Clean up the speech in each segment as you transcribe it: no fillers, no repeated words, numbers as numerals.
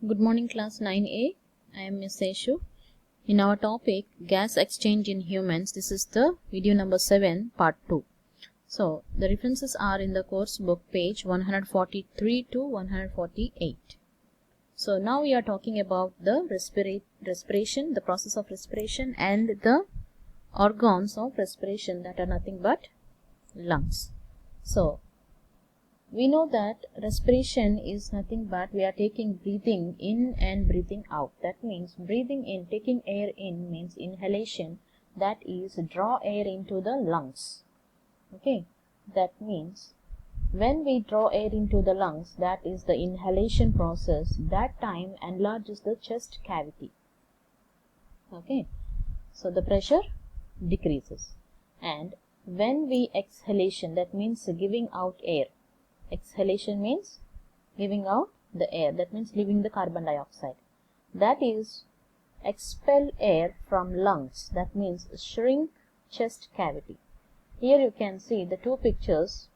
Good morning, class 9A. I am Miss Seshu. In our topic, gas exchange in humans, this is the video number 7, part 2. So, the references are in the course book page 143 to 148. So, now we are talking about the respiration, the process of respiration and the organs of respiration that are nothing but lungs. So, we know that respiration is nothing but we are taking breathing in and breathing out. That means breathing in, taking air in means inhalation. That is draw air into the lungs. Okay, that means when we draw air into the lungs, that is the inhalation process. That time enlarges the chest cavity. Okay, so the pressure decreases. And when we exhalation, that means giving out air. Exhalation means giving out the air, that means leaving the carbon dioxide. That is expel air from lungs, that means shrink chest cavity. Here you can see the two pictures.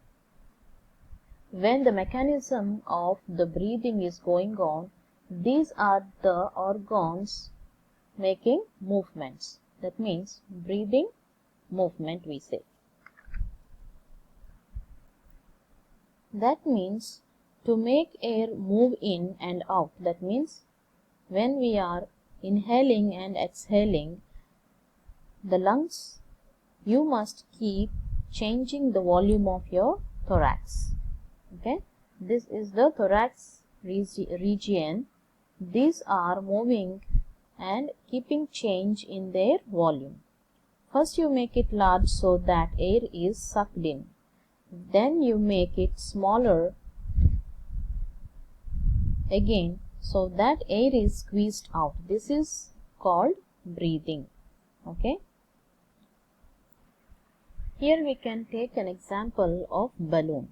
When the mechanism of the breathing is going on, these are the organs making movements. That means breathing movement we say. That means to make air move in and out. That means when we are inhaling and exhaling, the lungs, you must keep changing the volume of your thorax. Okay, this is the thorax region. These are moving and keeping change in their volume. First you make it large so that air is sucked in. Then you make it smaller again so that air is squeezed out. This is called breathing. Okay. Here we can take an example of balloon.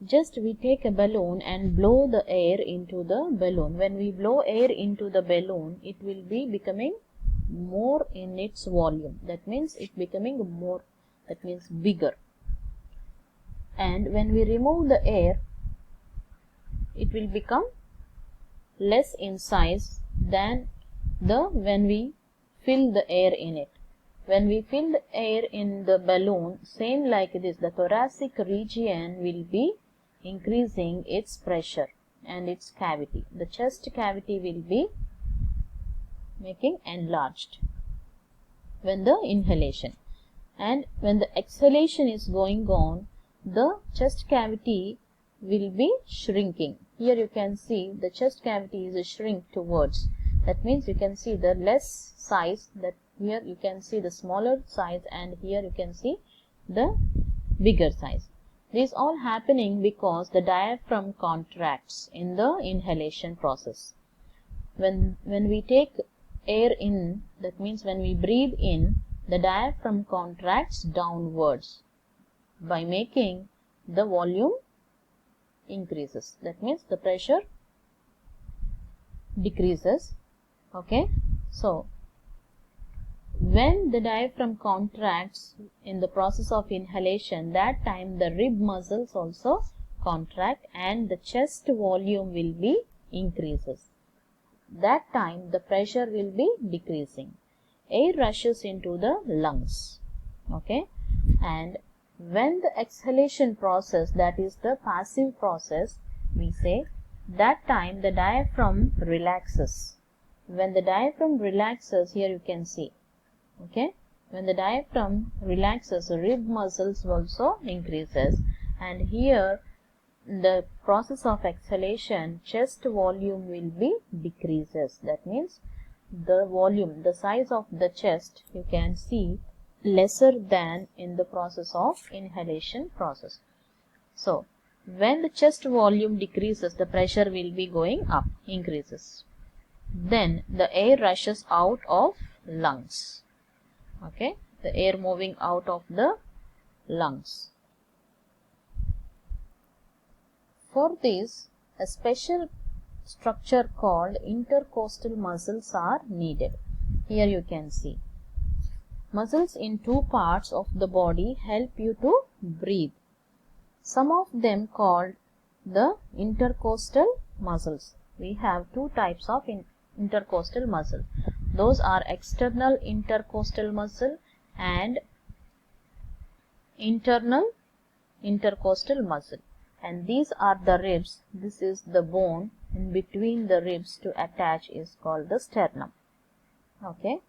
Just we take a balloon and blow the air into the balloon. When we blow air into the balloon, it will be becoming more in its volume. That means it becoming more, that means bigger. And when we remove the air, it will become less in size than when we fill the air in it. When we fill the air in the balloon, same like this, the thoracic region will be increasing its pressure and its cavity. The chest cavity will be making enlarged when the inhalation. And when the exhalation is going on, the chest cavity will be shrinking. Here you can see the chest cavity is a shrink towards. That means you can see the less size, that here you can see the smaller size and here you can see the bigger size. This is all happening because the diaphragm contracts in the inhalation process. When we take air in, that means when we breathe in, the diaphragm contracts downwards by making the volume increases. That means the pressure decreases. Okay. So, when the diaphragm contracts in the process of inhalation, that time the rib muscles also contract and the chest volume will be increases. That time the pressure will be decreasing. Air rushes into the lungs. Okay. And when the exhalation process, that is the passive process, we say, that time the diaphragm relaxes. When the diaphragm relaxes, here you can see, okay, when the diaphragm relaxes, the rib muscles also increases, and here the process of exhalation, chest volume will be decreases. That means the volume, the size of the chest, you can see lesser than in the process of inhalation process. So, when the chest volume decreases, the pressure will be going up, increases. Then the air rushes out of lungs. Okay, the air moving out of the lungs. For this, a special structure called intercostal muscles are needed. Here you can see. Muscles in two parts of the body help you to breathe. Some of them called the intercostal muscles. we have two types of intercostal muscle. Those are external intercostal muscle and internal intercostal muscle. And these are the ribs. This is the bone in between the ribs to attach is called the sternum. Okay.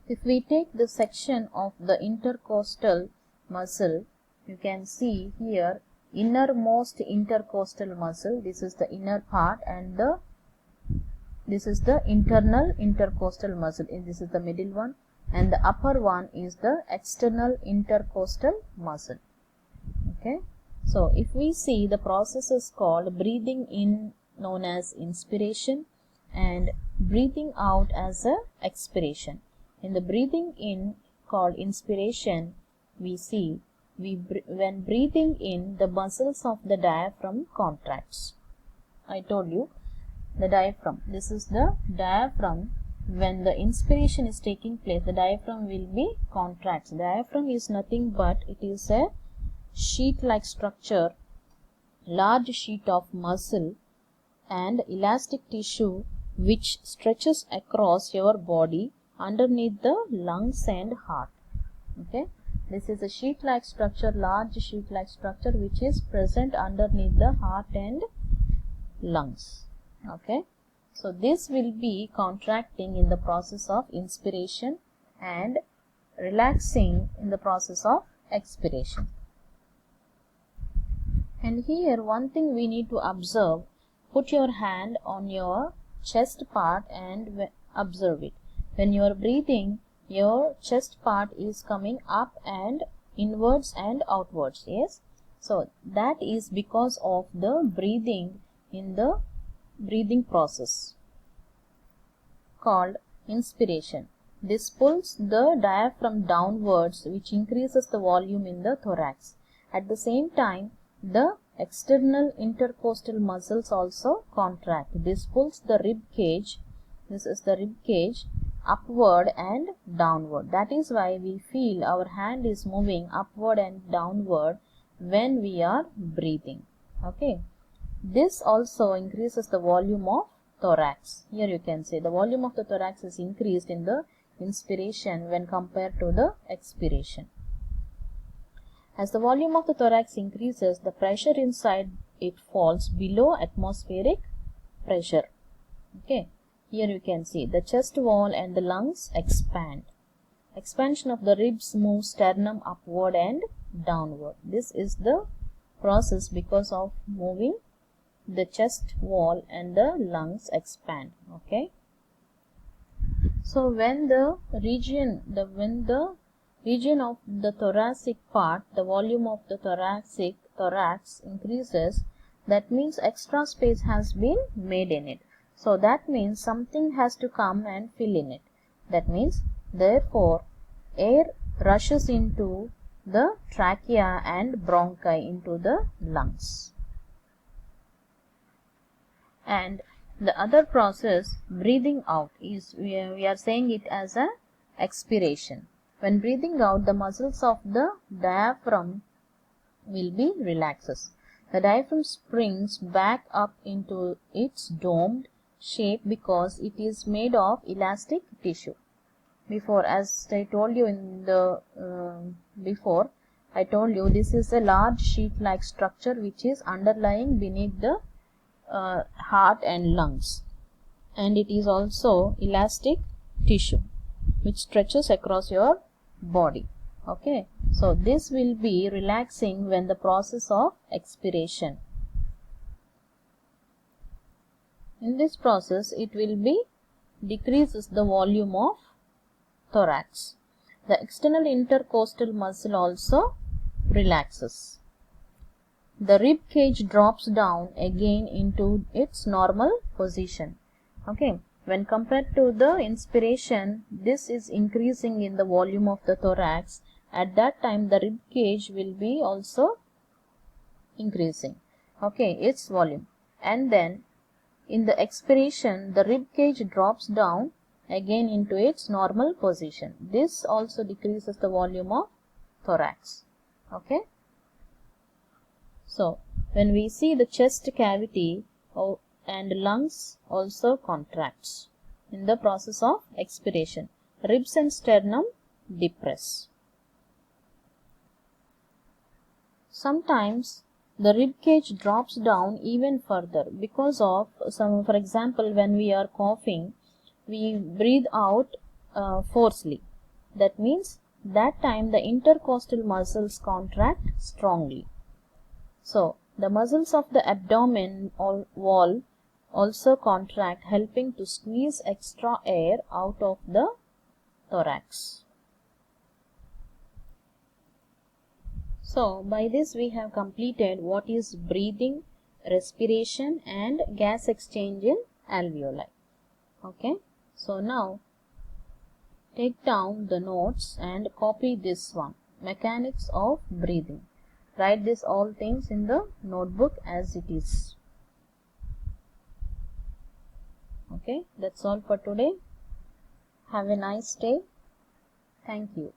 If we take the section of the intercostal muscle, you can see here innermost intercostal muscle. This is the inner part, and this is the internal intercostal muscle. This is the middle one, and the upper one is the external intercostal muscle. Okay. So if we see, the process is called breathing in, known as inspiration, and breathing out as a expiration. In the breathing in, called inspiration, we see when breathing in, the muscles of the diaphragm contracts. I told you the diaphragm. This is the diaphragm. When the inspiration is taking place, the diaphragm will be contracts. The diaphragm is nothing but it is a sheet-like structure, large sheet of muscle and elastic tissue which stretches across your body underneath the lungs and heart. Okay, this is a sheet-like structure, large sheet-like structure which is present underneath the heart and lungs. Okay, so this will be contracting in the process of inspiration and relaxing in the process of expiration. And here one thing we need to observe, put your hand on your chest part and observe it. When you are breathing, your chest part is coming up and inwards and outwards. Yes, so that is because of the breathing in the breathing process called inspiration. This pulls the diaphragm downwards, which increases the volume in the thorax. At the same time, the external intercostal muscles also contract. This pulls the rib cage, this is the rib cage, upward and downward. That is why we feel our hand is moving upward and downward when we are breathing. Okay. This also increases the volume of thorax. Here you can see the volume of the thorax is increased in the inspiration when compared to the expiration. As the volume of the thorax increases, the pressure inside it falls below atmospheric pressure. Okay. Here you can see the chest wall and the lungs expand. Expansion of the ribs moves sternum upward and downward. This is the process because of moving the chest wall and the lungs expand. Okay. So when the region of the thoracic part, the volume of the thorax increases, that means extra space has been made in it. So that means something has to come and fill in it. That means therefore air rushes into the trachea and bronchi into the lungs. And the other process, breathing out, is we are saying it as a expiration. When breathing out, the muscles of the diaphragm will be relaxes. The diaphragm springs back up into its domed shape because it is made of elastic tissue. Before, as I told you in the I told you this is a large sheet-like structure which is underlying beneath the heart and lungs, and it is also elastic tissue which stretches across your body. Okay, so this will be relaxing when the process of expiration. In this process, it will be decreases the volume of thorax. The external intercostal muscle also relaxes. The rib cage drops down again into its normal position. Okay, when compared to the inspiration, this is increasing in the volume of the thorax. At that time, the rib cage will be also increasing. Okay, its volume. And then in the expiration, the rib cage drops down again into its normal position. This also decreases the volume of thorax. Okay. So when we see the chest cavity, and lungs also contracts in the process of expiration. Ribs and sternum depress. Sometimes the rib cage drops down even further because of some, for example, when we are coughing, we breathe out forcefully. That means that time the intercostal muscles contract strongly. So the muscles of the abdomen wall also contract, helping to squeeze extra air out of the thorax. So by this we have completed what is breathing, respiration and gas exchange in alveoli. Okay, so now take down the notes and copy this one, mechanics of breathing. Write this all things in the notebook as it is. Okay, that's all for today. Have a nice day. Thank you.